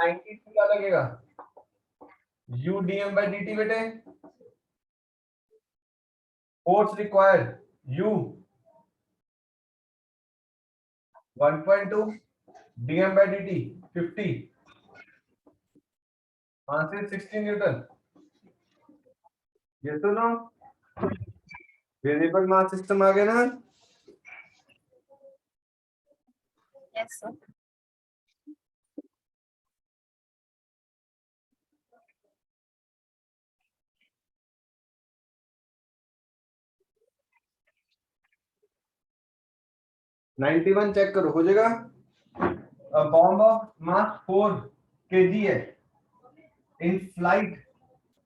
92 क्या लगेगा, u dm by dt बेटे, force required u 1.2 dm by dt 50, answer 60 newton. ये तो नो वेरिएबल मास सिस्टम आ गया ना। Yes sir. Ninety one check करो, हो जाएगा। A bomb of mass 4 kg in flight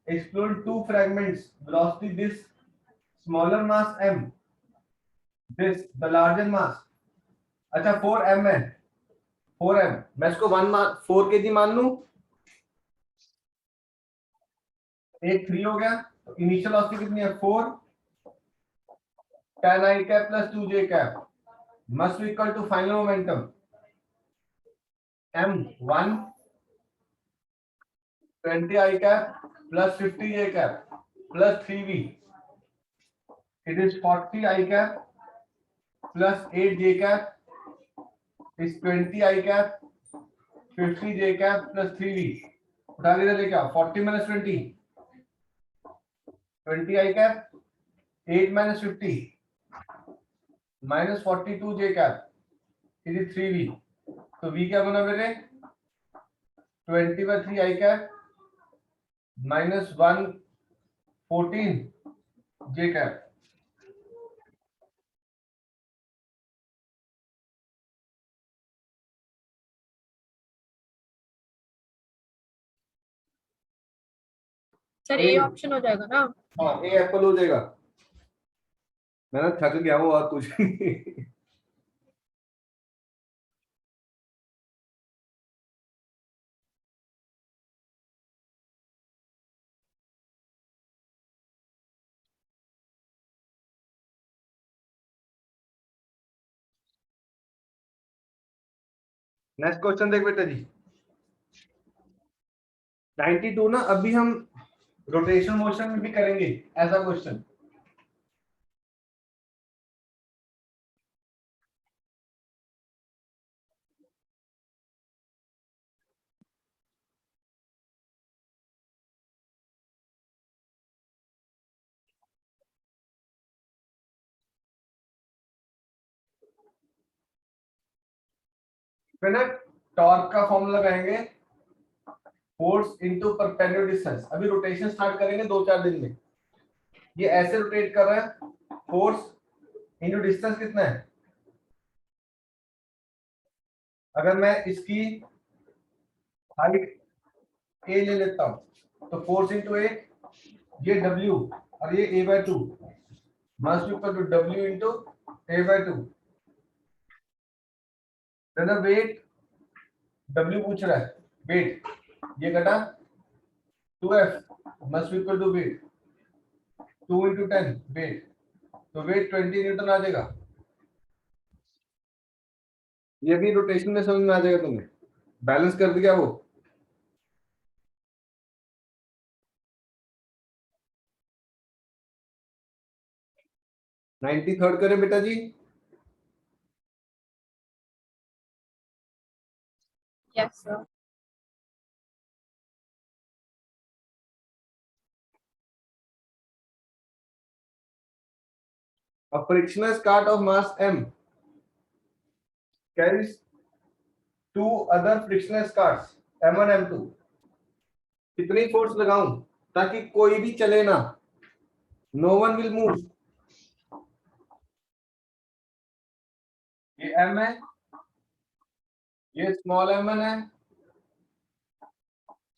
explode two fragments, velocity this, smaller mass m, this the larger mass। अच्छा 4m है, 4m, मैं इसको 4 kg मान लूं, एक 3 हो गया, तो इनिशियल वेलोसिटी कितनी है 4 tan I cap plus 2j cap must be equal to final momentum m1 20 I cap plus 50 j cap plus 3v, it is 40 I cap plus 8 j cap is 20 I cap 50 j cap plus 3v, उठा के लेके आओ, 40 minus 20 20 I cap 8 minus 50 minus 42 j cap, it is 3v, तो v क्या बना मेरे 20 by 3 I cap minus 114 j cap। Sir A option हो जाएगा ना। हाँ ए एप्पल हो जाएगा, मैं ना थक गया हूँ और कुछ नहीं। नेक्स्ट क्वेश्चन देख बेटा जी, 92 ना अभी हम रोटेशन मोशन में भी करेंगे ऐसा क्वेश्चन। फिर ना टॉर्क का फॉर्मूला लगाएंगे, फोर्स इनटू परपेंडिकुलर डिस्टेंस। अभी रोटेशन स्टार्ट करेंगे 2-4 दिन में, ये ऐसे रोटेट कर रहा है, फोर्स इनटू डिस्टेंस कितना है, अगर मैं इसकी हाइट a ले लेता हूं तो फोर्स इनटू a, ये w और ये a/2 must equal to w into a/2। Then weight w पूछ रहा है, वेट ये घटा 2f must equal to weight 2 into 10 weight, तो वेट 20 न्यूटन आ जाएगा। ये भी रोटेशन में समझ में आ जाएगा तुम्हें, बैलेंस कर दिया वो। नाइन्टी थर्ड करें बेटा जी। Yes sir. A frictionless cart of mass m carries two other frictionless carts m1 m2। कितनी फोर्स लगाऊं ताकि कोई भी चले ना, नो वन विल मूव। ये m है, ये स्मॉल m1 है,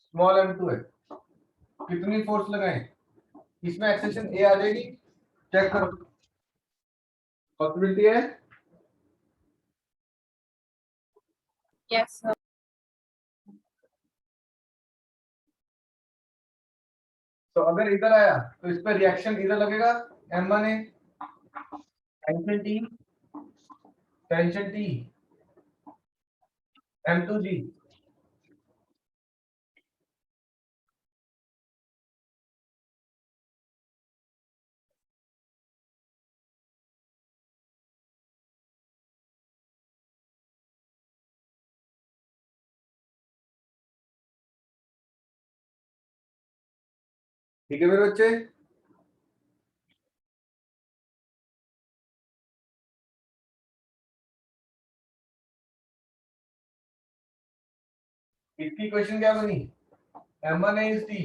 स्मॉल m2 है, कितनी फोर्स लगाएं, इसमें एक्सेशन a आ जाएगी, चेक करो, पॉसिबिलिटी है। Yes sir. तो अगर इधर आया तो इस पर रिएक्शन इधर लगेगा, m1 है, tension T, tension T, m2 G, ठीक है मेरे बच्चे, इसकी क्वेश्चन क्या बनी, m1 है इज टी,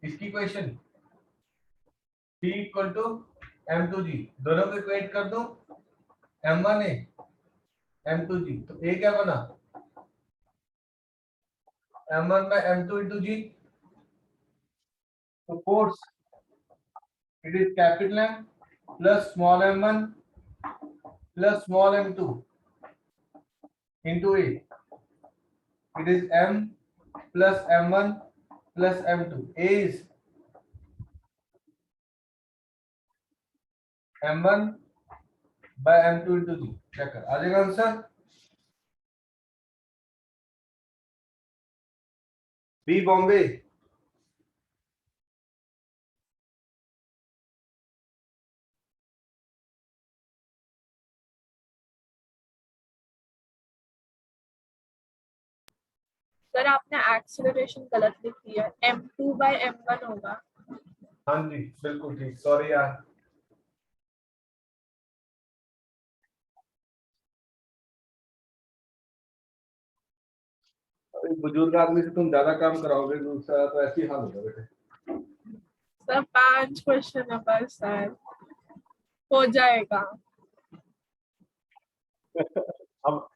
इसकी question t equal to m2g, दोनों को इक्वेट कर दो, m1 है m2g, तो a क्या बना m1 by m2 into g, तो force it is capital M plus small m1 plus small m2 into a, it is m plus m1 plus m2, a is m1 by m2 into g, check कर आ जाएगा answer, B Bombay, sir आपने acceleration गलत लिख दिया, m2/m1 होगा। हाँ जी बिल्कुल ठीक, सॉरी यार, बुजुर्ग आदमी से तुम ज्यादा काम कराओगे दूसरा तो ऐसी हाल होगा बेटे। सर 5 क्वेश्चन है बस सर, हो जाएगा। अब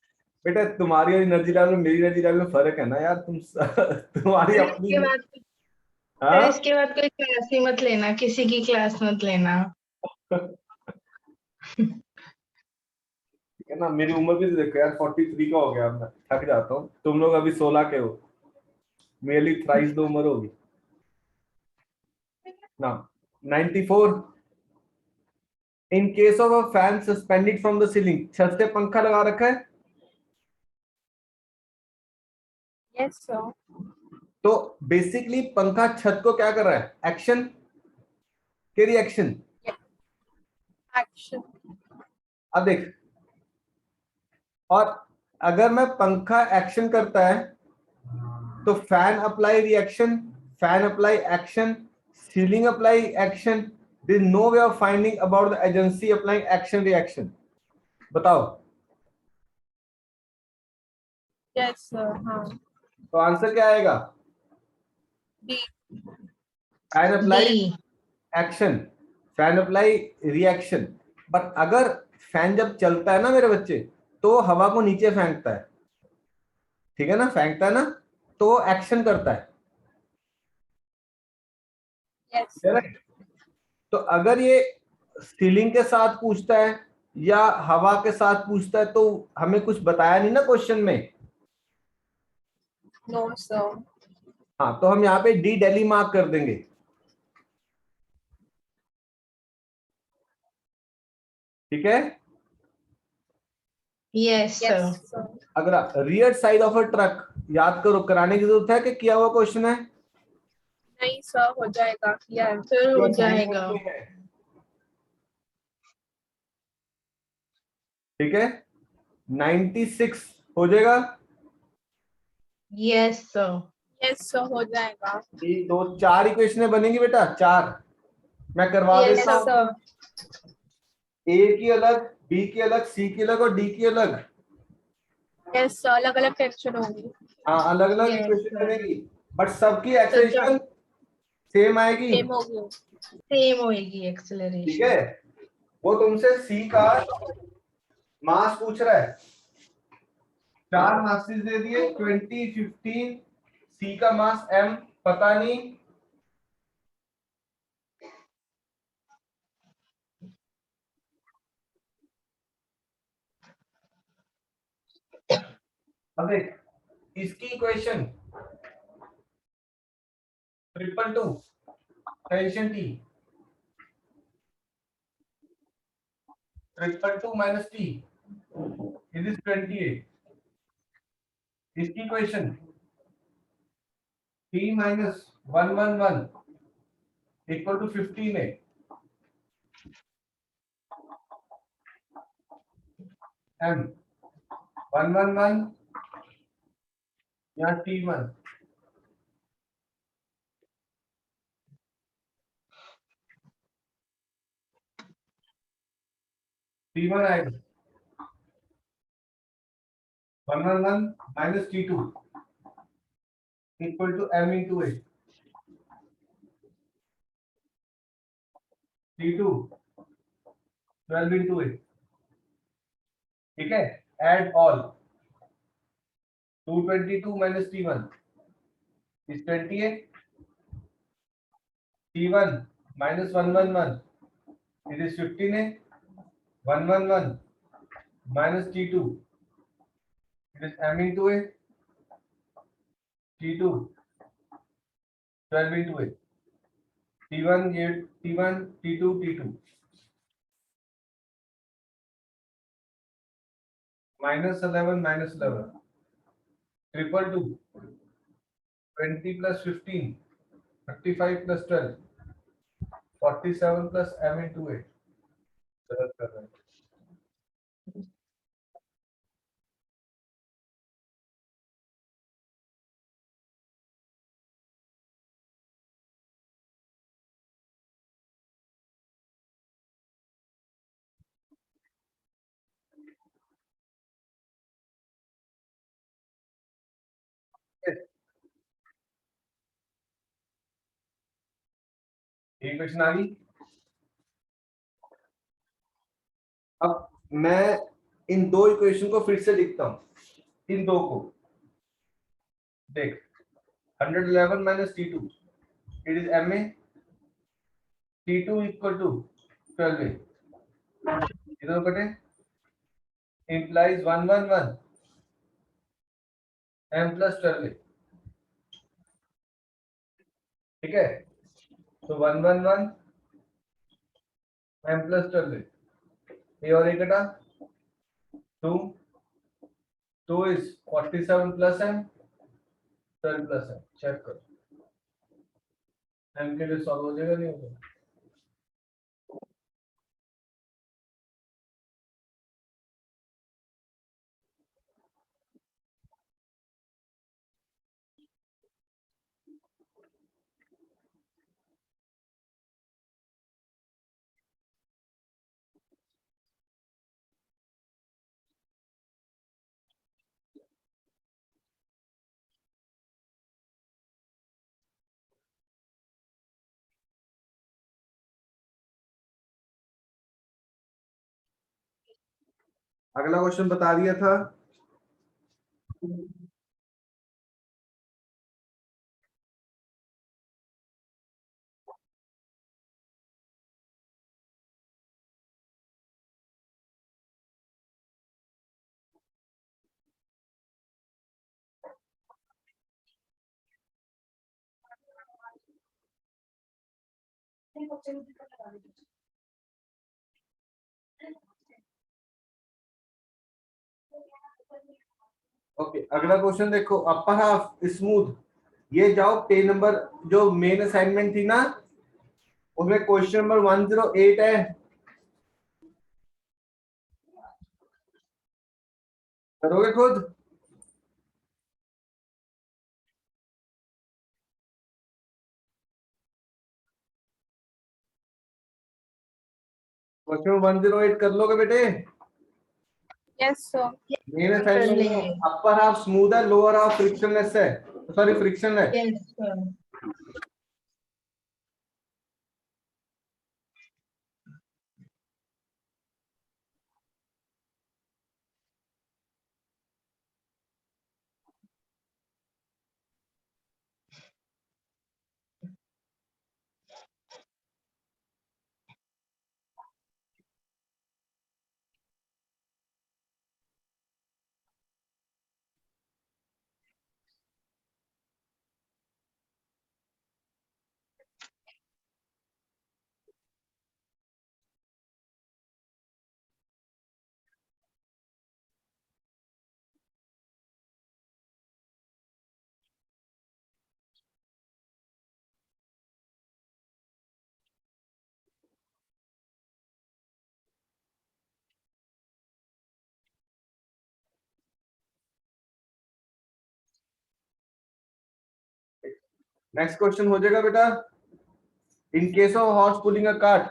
बेटा तुम्हारी एनर्जी लेवल में मेरी एनर्जी लेवल में फर्क है ना यार, तुम्हारी फिर अपनी इसके बाद फिर हाँ इसके बाद कोई क्लास ही मत लेना, किसी की क्लास मत लेना। ठीक है ना, मेरी उम्र भी तो देखो यार 43 का हो गया, मैं थक जाता हूँ, तुम लोग अभी 16 के हो, मेरी थ्राइस दो उम्र होगी ना। 94, in case of a fan suspended from the ceiling, छत से पंखा लगा रखा है, यस सर। तो बेसिकली पंखा छत को क्या कर रहा है, एक्शन के रिएक्शन, एक्शन। अब देख, और अगर मैं पंखा एक्शन करता है तो fan apply reaction, fan apply action, ceiling apply action, there is no way of finding about the agency applying action reaction, बताओ। Yes sir. हाँ। तो आंसर क्या आएगा, B. Fan apply D. Action, fan apply reaction, but अगर fan जब चलता है ना मेरे बच्चे, तो हवा को नीचे फेंकता है, ठीक है ना, फेंकता है ना, तो एक्शन करता है, यस। करेक्ट। तो अगर ये सीलिंग के साथ पूछता है या हवा के साथ पूछता है तो हमें कुछ बताया नहीं ना क्वेश्चन में, नो सर। हाँ, तो हम यहाँ पे डी दिल्ली मार्क कर देंगे, ठीक है। Yes yes sir. सर। अगर rear side of a truck, याद करो, कराने की जरूरत है कि किया हुआ क्वेश्चन है, नहीं सर, हो जाएगा, किया है। सर जो हो assignment जाएगा। में है, ठीक है, 96 हो जाएगा, यस सर। यस सर, हो जाएगा। ये दो चार इक्वेशनें बनेंगी बेटा, चार, मैं करवा Yes, देता यस हूँ, सर। ए की अलग, बी की अलग, सी की अलग और डी की अलग, यस सर, अलग अलग टेंशन होगी। हाँ अलग अलग यस इक्वेशन सर। बनेगी, बट सबकी तो एक्सेलेरेशन सेम आएगी, सेम होगी। सेम होएगी ठीक है। एक्सेलरेशन। वो तुमसे सी का मास पूछ रहा है, चार मासेस दे दिए 20 15, सी का मास m पता नहीं, अब देख इसकी इक्वेशन 222 टेंशन टी, 222 माइनस टी इट इज 28, इसकी equation T minus 111 equal to 15 है, m 111 या T1, T1 आएगा 111 minus T2 equal to M into A. T2 12 into A. ठीक है, add all 222 minus T1 is 28. T1 minus 111 it is 15A. 111 minus T2 it is M into A. T2 12 into A. T1 T1 T2 T2 minus 11 minus 11 triple 2 20 plus 15 35 plus 12 47 plus M into A. गलत कर रहे हैं। Equation आ गई। अब मैं इन दो equation को फिर से लिखता हूं, इन दो को देख 111 minus T2 it is MA. T2 equal to 12A. इधर कटे implies 111 M plus 12A. ठीक है, तो 111 M plus 12A. ये और एक कटा 2 is 47 plus M 12 plus M. Check करो M के लिए सॉल्व हो जाएगा नहीं होगा। अगला क्वेश्चन बता दिया था। ओके, अगला क्वेश्चन देखो, अपर हाफ स्मूथ। ये जाओ पेज नंबर जो मेन असाइनमेंट थी ना, उसमें क्वेश्चन नंबर 108 है, करोगे खुद? क्वेश्चन 108 कर लोगे बेटे? Yes, sir. मेन कर असाइनमेंट लेंगे। में अपर हाफ स्मूथ है, लोअर हाफ फ्रिक्शनलेस है, सॉरी फ्रिक्शन है। Yes, sir. नेक्स्ट क्वेश्चन हो जाएगा बेटा। In case of horse pulling a cart,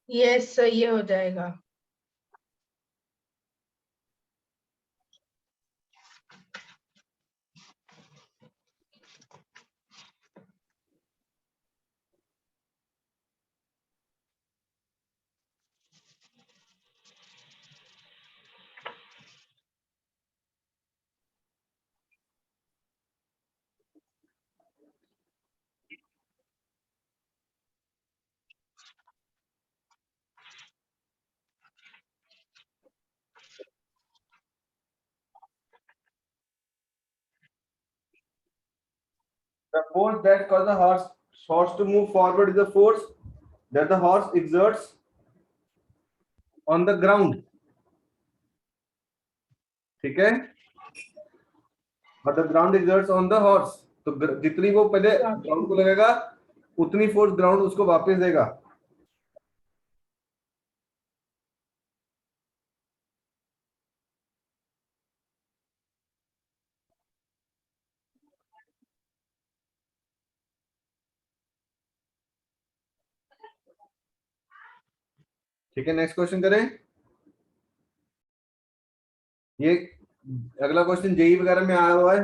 Yes, sir. ये हो जाएगा। The force that causes a horse to move forward is the force that the horse exerts on the ground. ठीक है? But the ground exerts on the horse. तो जितनी वो पहले ground को लगेगा उतनी फोर्स ग्राउंड उसको वापस देगा. ठीक है, नेक्स्ट क्वेश्चन करें. ये अगला क्वेश्चन जेई वगैरह में आया हुआ है.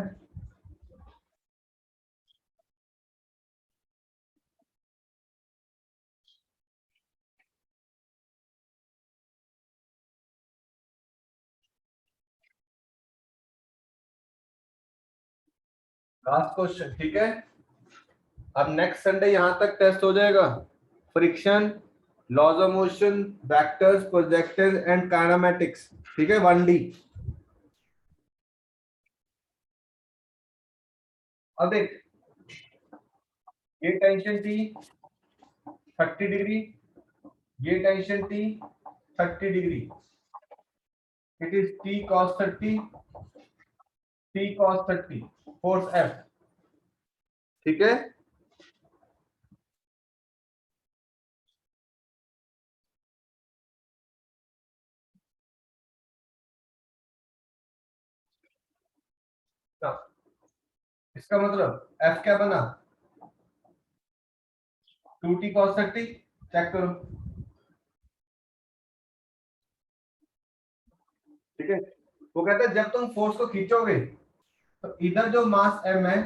Last question. ठीक है, अब नेक्स्ट संडे यहां तक टेस्ट हो जाएगा. Friction, laws of motion, vectors, projective and kinematics. ठीक है, 1D. अब देख, ये टेंशन थी 30 डिग्री, ये टेंशन थी 30 degree. It is T cos 30, T cos 30, force F. ठीक है, इसका मतलब F क्या बना? 2T cos 30. चेक करो. ठीक है, वो कहता है जब तुम फोर्स को खींचोगे तो इधर जो मास M है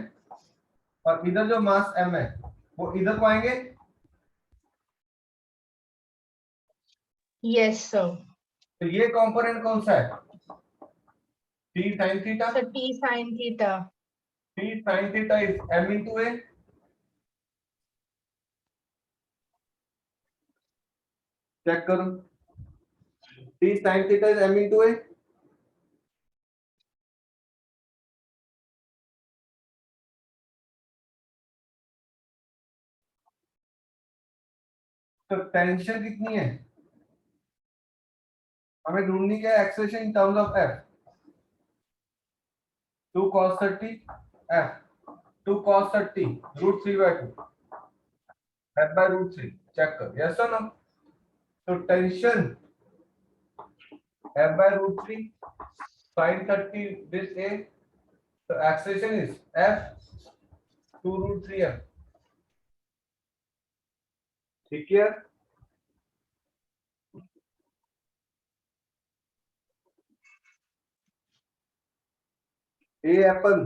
और इधर जो मास M है वो इधर को आएंगे. Yes, sir. तो ये कंपोनेंट कौन सा है? T sin theta. So T sin theta. T sin theta is M into A. Check करो. T sin theta is M into A. तो टेंशन कितनी है हमें ढूंढनी क्या है? Acceleration in terms of F. 2 cos 30 F. 2 cos 30 root 3 by 2 F by root 3. Check कर. Yes और नो? तो tension F by root 3 sin 30 this A. तो acceleration is F 2 root 3 F. ठीक है, A एप्पल